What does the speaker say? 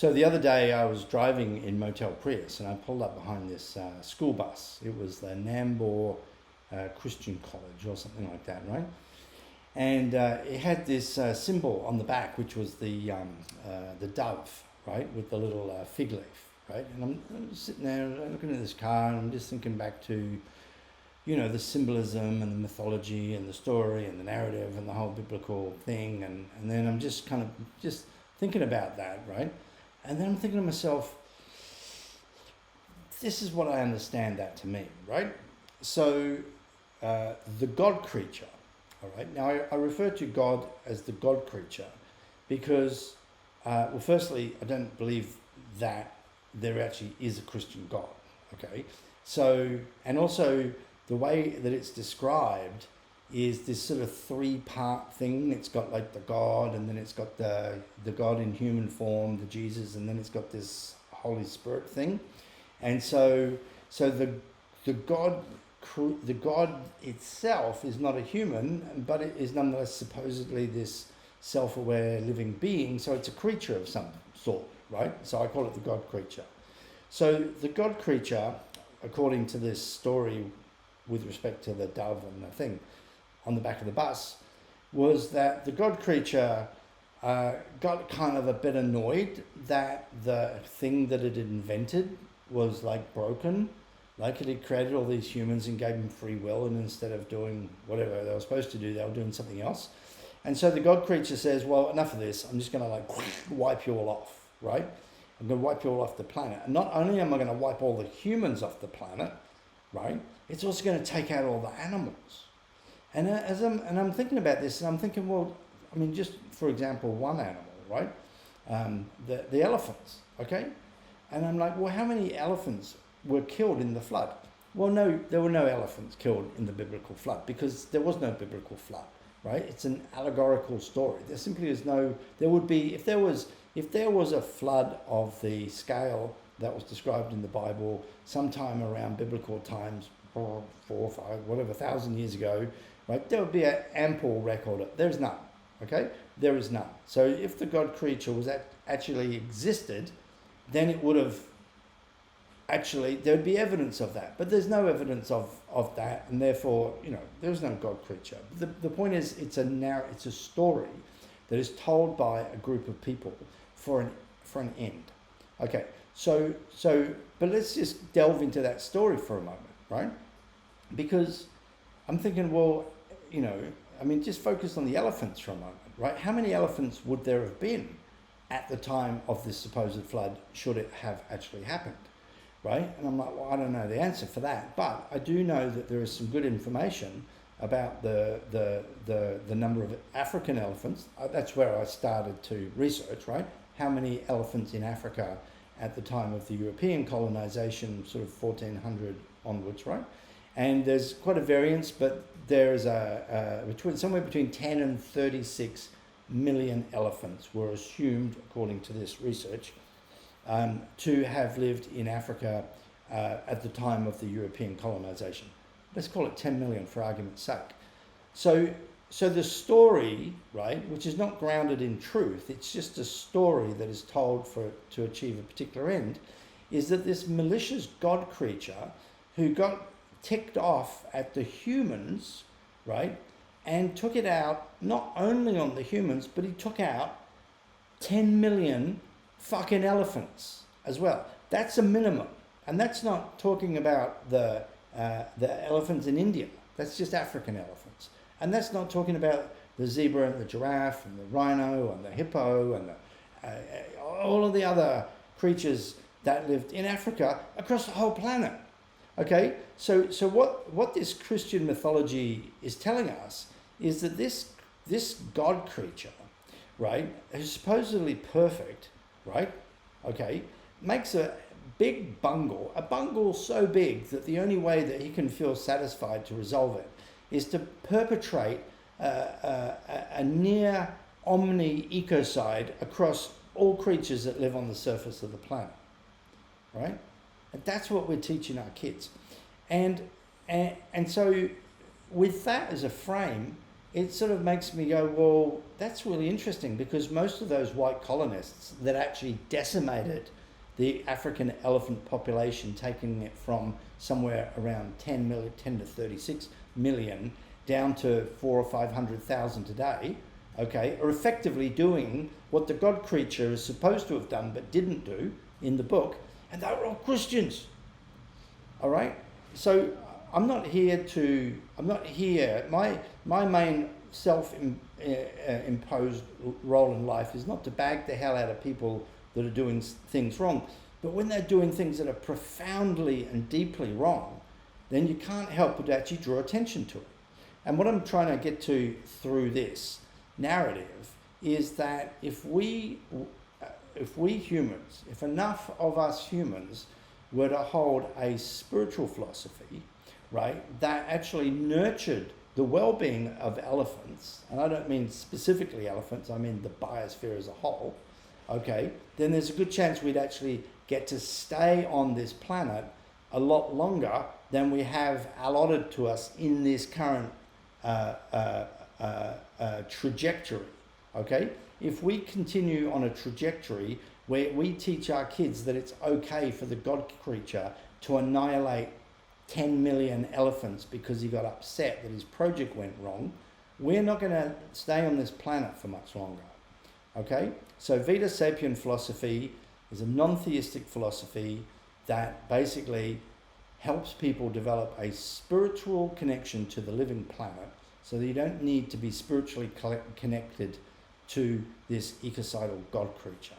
So the other day I was driving in Motel Prius and I pulled up behind this school bus. It was the Nambour Christian College or something like that, right? And it had this symbol on the back, which was the dove, right, with the little fig leaf, right? And I'm sitting there looking at this car and I'm just thinking back to, you know, the symbolism and the mythology and the story and the narrative and the whole biblical thing. And then I'm just kind of just thinking about that, right? And then I'm thinking to myself, this is what I understand that to mean, right? So the God creature, all right? Now I refer to God as the God creature because, well, firstly, I don't believe that there actually is a Christian God, okay? So, and also the way that it's described is this sort of three-part thing. It's got like the God, and then it's got the God in human form, the Jesus, and then it's got this Holy Spirit thing. And so the God itself is not a human, but it is nonetheless supposedly this self-aware living being. So it's a creature of some sort, right? So I call it the God creature. So the God creature, according to this story with respect to the dove and the thing on the back of the bus, was that the God creature got kind of a bit annoyed that the thing that it had invented was like broken, like it had created all these humans and gave them free will, and instead of doing whatever they were supposed to do, they were doing something else. And so the God creature says, well, enough of this, I'm just going to like wipe you all off, right? I'm going to wipe you all off the planet. And not only am I going to wipe all the humans off the planet, right, it's also going to take out all the animals. And I'm thinking about this, and I'm thinking, well, I mean, just for example, one animal, right? The elephants, okay? And I'm like, well, how many elephants were killed in the flood? Well, no, there were no elephants killed in the biblical flood because there was no biblical flood, right? It's an allegorical story. There simply is no. There would be if there was a flood of the scale that was described in the Bible sometime around biblical times, 4 or 5, whatever, 1,000 years ago. Right, there would be an ample record. There's none. Okay, there is none. So if the God creature was actually existed, then it would have actually, there would be evidence of that. But there's no evidence of that, and therefore, you know, there's no God creature. The point is, it's a story that is told by a group of people for an end. Okay, so but let's just delve into that story for a moment, right? Because I'm thinking, well, you know, I mean, just focus on the elephants for a moment, right? How many elephants would there have been at the time of this supposed flood, should it have actually happened, right? And I'm like, well, I don't know the answer for that, but I do know that there is some good information about the number of African elephants. That's where I started to research, right? How many elephants in Africa at the time of the European colonization, sort of 1400 onwards, right? And there's quite a variance, but there's somewhere between 10 and 36 million elephants were assumed, according to this research, to have lived in Africa at the time of the European colonization. Let's call it 10 million for argument's sake. So the story, right, which is not grounded in truth, it's just a story that is told to achieve a particular end, is that this malicious God creature who got ticked off at the humans, right, and took it out not only on the humans, but he took out 10 million fucking elephants as well. That's a minimum. And that's not talking about the elephants in India. That's just African elephants. And that's not talking about the zebra and the giraffe and the rhino and the hippo and all of the other creatures that lived in Africa across the whole planet. Okay, so what this Christian mythology is telling us is that this God creature, right, who's supposedly perfect, right, okay, makes a big bungle, a bungle so big that the only way that he can feel satisfied to resolve it is to perpetrate a near omni ecocide across all creatures that live on the surface of the planet, right? And that's what we're teaching our kids. And so with that as a frame, it sort of makes me go, well, that's really interesting, because most of those white colonists that actually decimated the African elephant population, taking it from somewhere around 10 to 36 million down to 400,000 or 500,000 today, okay, are effectively doing what the God creature is supposed to have done but didn't do in the book, and they were all Christians. All right? So I'm not here, my main self-imposed role in life is not to bag the hell out of people that are doing things wrong. But when they're doing things that are profoundly and deeply wrong, then you can't help but actually draw attention to it. And what I'm trying to get to through this narrative is that if we humans, if enough of us humans were to hold a spiritual philosophy, right, that actually nurtured the well-being of elephants, and I don't mean specifically elephants, I mean the biosphere as a whole, okay, then there's a good chance we'd actually get to stay on this planet a lot longer than we have allotted to us in this current trajectory, okay? If we continue on a trajectory where we teach our kids that it's okay for the God creature to annihilate 10 million elephants because he got upset that his project went wrong, we're not going to stay on this planet for much longer, okay? So Vita Sapien philosophy is a non-theistic philosophy that basically helps people develop a spiritual connection to the living planet, so that you don't need to be spiritually connected to this ecocidal God creature.